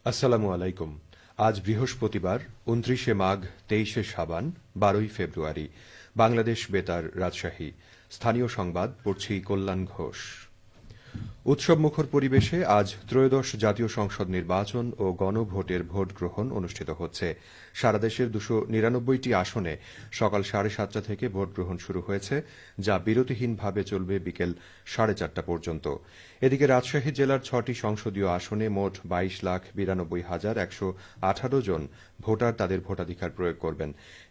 আসসালামু আলাইকুম। আজ বৃহস্পতিবার ২৯শে মাঘ, ২৩শে সাবান, ১২ই ফেব্রুয়ারি। বাংলাদেশ বেতার, রাজশাহী। স্থানীয় সংবাদ পড়ছি কল্যাণ ঘোষ। উৎসবমুখর পরিবেশে আজ ত্রয়োদশ জাতীয় সংসদ নির্বাচন ও গণভোটের ভোট গ্রহণ অনুষ্ঠিত হচ্ছে। সারা দেশের ২৯৯টি আসনে সকাল ৭:৩০ থেকে ভোট গ্রহণ শুরু হয়েছে, যা বিরতিহীনভাবে চলবে বিকেল ৪:৩০ পর্যন্ত। এদিকে রাজশাহী জেলার ৬টি সংসদীয় আসনে মোট ২২,৯২,১১৮ জন ভোটার তাদের ভোটাধিকার প্রয়োগ করবেন।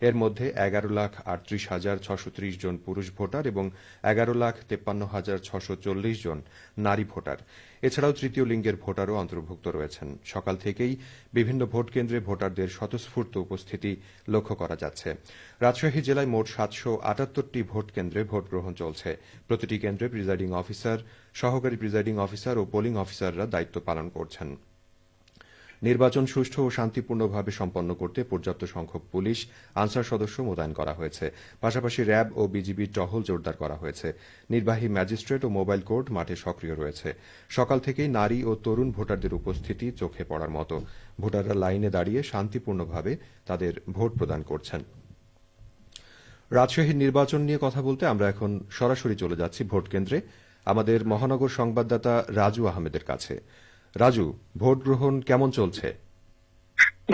এর মধ্যে ১১,৩৮,৬৩০ জন পুরুষ ভোটার এবং ১১,৫৩,৬৪০ জন নারী ভোটার। এছাড়াও তৃতীয় লিঙ্গের ভোটারও অন্তর্ভুক্ত রয়েছেন। সকাল থেকেই বিভিন্ন ভোট কেন্দ্রে ভোটারদের স্বতঃস্ফূর্ত উপস্থিতি লক্ষ্য করা যাচ্ছে। রাজশাহী জেলায় মোট ৭৭৮টি ভোট কেন্দ্রে ভোট গ্রহণ চলছে। প্রতিটি কেন্দ্রে প্রিজাইডিং অফিসার, সহকারী প্রিজাইডিং অফিসার ও পোলিং অফিসাররা দায়িত্ব পালন করছেন। নির্বাচন সুষ্ঠু ও শান্তিপূর্ণভাবে সম্পন্ন করতে পর্যাপ্ত সংখ্যক পুলিশ, আনসার সদস্য মোতায়েন করা হয়েছে। পাশাপাশি র্যাব ও বিজিবির টহল জোরদার করা হয়েছে। নির্বাহী ম্যাজিস্ট্রেট ও মোবাইল কোর্ট মাঠে সক্রিয় রয়েছে। সকাল থেকেই নারী ও তরুণ ভোটারদের উপস্থিতি চোখে পড়ার মতো। ভোটাররা লাইনে দাঁড়িয়ে শান্তিপূর্ণভাবে তাদের ভোট প্রদান করছেন। রাজশাহীর নির্বাচন নিয়ে কথা বলতে আমরা এখন সরাসরি চলে যাচ্ছি ভোট কেন্দ্রে, আমাদের মহানগর সংবাদদাতা রাজু আহমেদের কাছে। রাজু, ভোট গ্রহণ কেমন চলছে?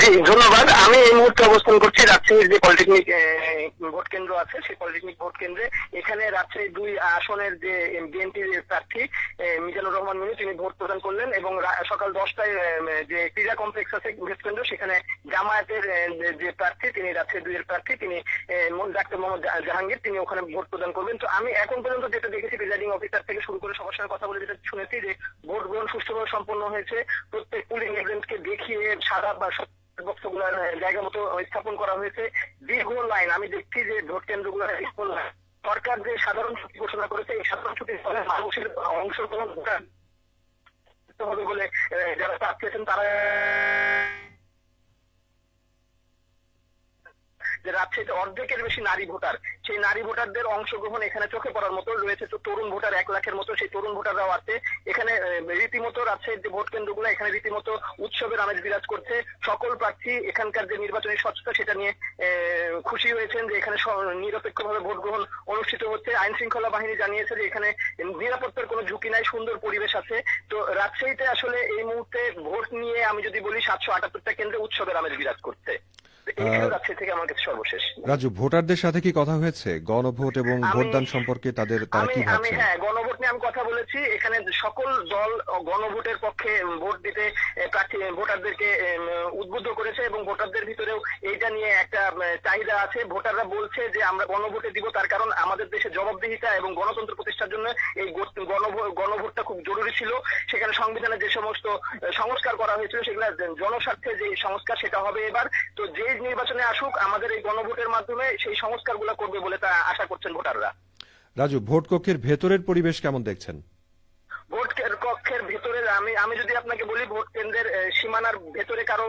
জি ধন্যবাদ। আমি এই মুহূর্তে অবস্থান করছি রাজশাহীর যে পলিটেকনিক ভোট কেন্দ্র আছে সেই পলিটেকনিক ভোট কেন্দ্রে। এখানে রাজশাহী ২ আসনের যে বিএনপির প্রার্থী মিজানুর রহমান মিনু তিনি ভোট প্রদান করলেন এবং সকাল ১০টায় যে ক্রীড়া কমপ্লেক্স আছে ভোট কেন্দ্র সেখানে জামায়াতের যে প্রার্থী তিনি রাজশাহী ২ এর প্রার্থী তিনি ডাক্তার মোহাম্মদ জাহাঙ্গীর তিনি ওখানে ভোট প্রদান করবেন। তো আমি এখন পর্যন্ত যেটা দেখেছি প্রিজাইডিং অফিসার থেকে শুরু করে সবার সঙ্গে কথা বলে যেটা শুনেছি যে ভোট গ্রহণ সুষ্ঠুভাবে সম্পন্ন হয়েছে। প্রত্যেক পুলিং এজেন্টকে দেখিয়ে সাদা বা বক্সগুলোর জায়গা মতো স্থাপন করা হয়েছে। দীর্ঘ লাইন আমি দেখছি যে ভোট কেন্দ্রগুলো সরকার যে সাধারণ ছুটি ঘোষণা করেছে এই সাধারণ ছুটির ফলে মানুষের অংশগ্রহণ হবে বলে যারা প্রার্থী আছেন তারা যে রাজশাহীতে অর্ধেকের বেশি নারী ভোটার, সেই নারী ভোটারদের অংশগ্রহণ এখানে চোখে পড়ার মতো রয়েছে। তো তরুণ ভোটার ১ লাখের মতো, সেই তরুণ ভোটাররাও আছে এখানে। রীতিমতো রাজশাহীর যে ভোট কেন্দ্রগুলো এখানে রীতিমতো উৎসবের আমেজ বিরাজ করছে। সকল প্রার্থী এখানকার যে নির্বাচনী স্বচ্ছতা সেটা নিয়ে খুশি হয়েছেন যে এখানে নিরপেক্ষভাবে ভোট গ্রহণ অনুষ্ঠিত হচ্ছে। আইন শৃঙ্খলা বাহিনী জানিয়েছে যে এখানে নিরাপত্তার কোনো ঝুঁকি নাই, সুন্দর পরিবেশ আছে। তো রাজশাহীতে আসলে এই মুহূর্তে ভোট নিয়ে আমি যদি বলি ৭৭৮টা কেন্দ্রে উৎসবের আমেজ বিরাজ করছে। রাজু, ভোটারদের সাথে কি কথা হয়েছে গণভোট এবং ভোটদান সম্পর্কে? তারা কি ভাবছেন? হ্যাঁ, গণভোট নিয়ে আমি কথা বলেছি। এখানে সকল দল গণভোটের পক্ষে ভোট দিতে প্রার্থী ভোটারদেরকে উদ্বুদ্ধ করেছে এবং ভোটারদের ভিতরেও এইটা নিয়ে একটা চাহিদা আছে। ভোটাররা বলছে যে আমরা গণভোটে দিব, তার কারণ আমাদের দেশে জবাবদিহিতা এবং গণতন্ত্র প্রতিষ্ঠার জন্য এই গণভোটটা খুব জরুরি ছিল। সেখানে সংবিধানে যে সমস্ত সংস্কার করা হয়েছিল সেগুলো জনস্বার্থে যে সংস্কার সেটা হবে এবার। তো যে নির্বাচনে আসুক আমাদের এই গণভোটের মাধ্যমে সেই সংস্কারগুলো করবে বলে তা আশা করছেন ভোটাররা। রাজু, ভোট কক্ষের ভেতরের পরিবেশ কেমন দেখছেন? ভোট কক্ষের ভেতরে আমি যদি আপনাকে বলি ভোট কেন্দ্রের সীমানার ভেতরে কারো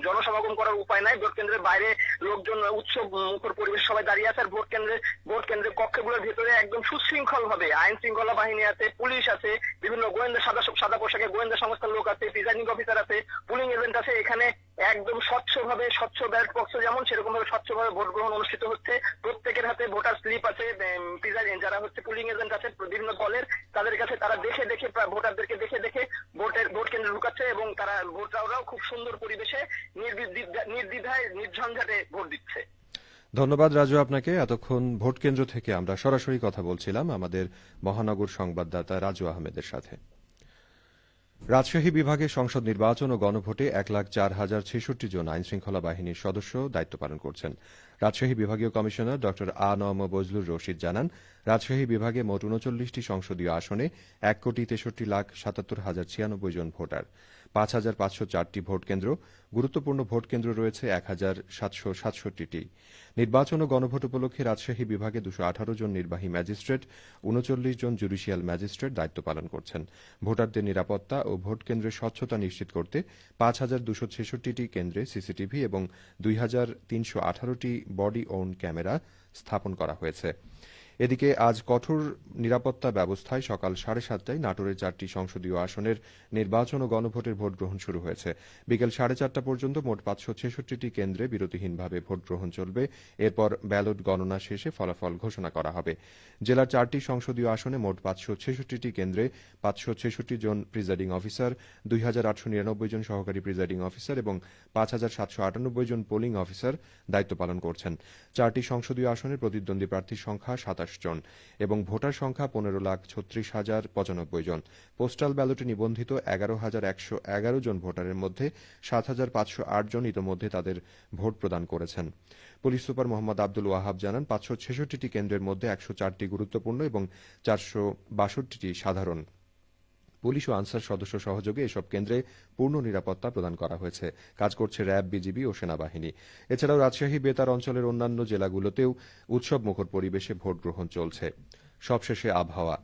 জনসমাগম করার উপায় নাই। ভোট কেন্দ্রের বাইরে লোকজন উৎসব মুখর পরিবেশ সবাই দাঁড়িয়ে আছে। আর ভোট কেন্দ্রের কক্ষগুলোর ভেতরে একদম সুশৃঙ্খল ভাবে আইন শৃঙ্খলা বাহিনী আছে, পুলিশ আছে, বিভিন্ন গোয়েন্দা সাদা পোশাকে গোয়েন্দা সংস্থার লোক আছে, প্রিজাইডিং অফিসার আছে, পুলিং এজেন্ট আছে। এখানে একদম স্বচ্ছভাবে স্বচ্ছ ব্যালট বক্স যেমন সেরকম ভাবে স্বচ্ছভাবে ভোট গ্রহণ অনুষ্ঠিত হচ্ছে। প্রত্যেকের হাতে ভোটার স্লিপ আছে। যারা হচ্ছে পুলিং এজেন্ট আছে বিভিন্ন দলের তাদের কাছে তারা দেখে ভোটারদেরকে দেখে ভোট কেন্দ্রে ঢুকাচ্ছে এবং তারা ভোটাররাও খুব সুন্দর পরিবেশে নির্দ্বিধায় নির্ঝঞ্ঝাটে ভোট দিচ্ছে। ধন্যবাদ রাজু আপনাকে। এতক্ষণ ভোট কেন্দ্র থেকে আমরা সরাসরি কথা বলছিলাম আমাদের মহানগর সংবাদদাতা রাজু আহমেদের সাথে। রাজশাহী বিভাগে সংসদ নির্বাচন ও গণভোটে ১,০৪,০৬৬ জন আইনশৃঙ্খলা বাহিনীর সদস্য দায়িত্ব পালন করছেন। রাজশাহী বিভাগীয় কমিশনার ড আ.ন.ম বজলুর রশিদ জানান, রাজশাহী বিভাগে মোট ৩৯টি সংসদীয় আসনে ১,৬৭,৭৭,০৯৬ জন ভোটার, ৫,৫০৪টি ভোট কেন্দ্র, গুরুত্বপূর্ণ ভোট কেন্দ্র রয়েছে ১,৭৬৭টি। নির্বাচন ও গণভোট উপলক্ষে রাজশাহী বিভাগে ২১৮ জন নির্বাহী ম্যাজিস্ট্রেট, ৩৯ জন জুডিশিয়াল ম্যাজিস্ট্রেট দায়িত্ব পালন করছেন। ভোটারদের নিরাপত্তা ও ভোট কেন্দ্রের স্বচ্ছতা নিশ্চিত করতে ৫,২৬৬টি কেন্দ্রে সিসিটিভি এবং ২,৩18টি বডি ওর্ন ক্যামেরা স্থাপন করা হয়েছে। এদিকে আজ কঠোর নিরাপত্তা ব্যবস্থায় সকাল 7:30টায় নাটোরের 4টি সংসদীয় আসনের নির্বাচন ও গণভোটের ভোট গ্রহণ শুরু হয়েছে। বিকেল 4:30টা পর্যন্ত মোট 566টি কেন্দ্রে বিরতিহীনভাবে ভোট গ্রহণ চলবে। এরপর ব্যালট গণনা শেষে ফলাফল ঘোষণা করা হবে। জেলার 4টি সংসদীয় আসনে মোট 566টি কেন্দ্রে 566 জন প্রিজাইডিং অফিসার, 2899 জন সহকারী প্রিজাইডিং অফিসার এবং 5798 জন পোলিং অফিসার দায়িত্ব পালন করছেন। 4টি সংসদীয় আসনের প্রতিদ্বন্দ্বী প্রার্থীর সংখ্যা 27 জন এবং ভোটার সংখ্যা 15,36,095 জন। পোস্টাল ব্যালটে নিবন্ধিত 11,111 জন ভোটারের মধ্যে 7,508 জন ইতোমধ্যে তাদের ভোট প্রদান করেছেন। পুলিশ সুপার মোহাম্মদ আব্দুল ওয়াহাব জানান, 566টি কেন্দ্রের মধ্যে 104টি গুরুত্বপূর্ণ এবং 462টি সাধারণ। পুলিশ ও আনসার সদস্য সহযোগে এসব কেন্দ্রে পূর্ণ নিরাপত্তা প্রদান করা হয়েছে। কাজ করছে র্যাব, বিজিবি ও সেনাবাহিনী। এছাড়াও রাজশাহী, বেতার অঞ্চলের অন্যান্য জেলাগুলোতেও উৎসবমুখর পরিবেশে ভোট গ্রহণ চলছে। সবশেষে আবহাওয়া।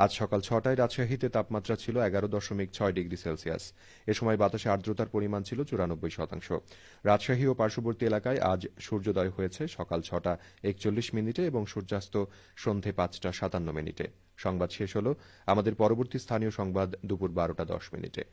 আজ সকাল 6টায় রাজশাহীতে তাপমাত্রা ছিল 11.6 ডিগ্রি সেলসিয়াস। এ সময় বাতাসে আর্দ্রতার পরিমাণ ছিল 94%। রাজশাহী ও পার্শ্ববর্তী এলাকায় আজ সূর্যোদয় হয়েছে সকাল 6:41 এবং সূর্যাস্ত সন্ধে 5:57। সংবাদ শেষ হল। আমাদের পরবর্তী স্থানীয় সংবাদ দুপুর 12:10।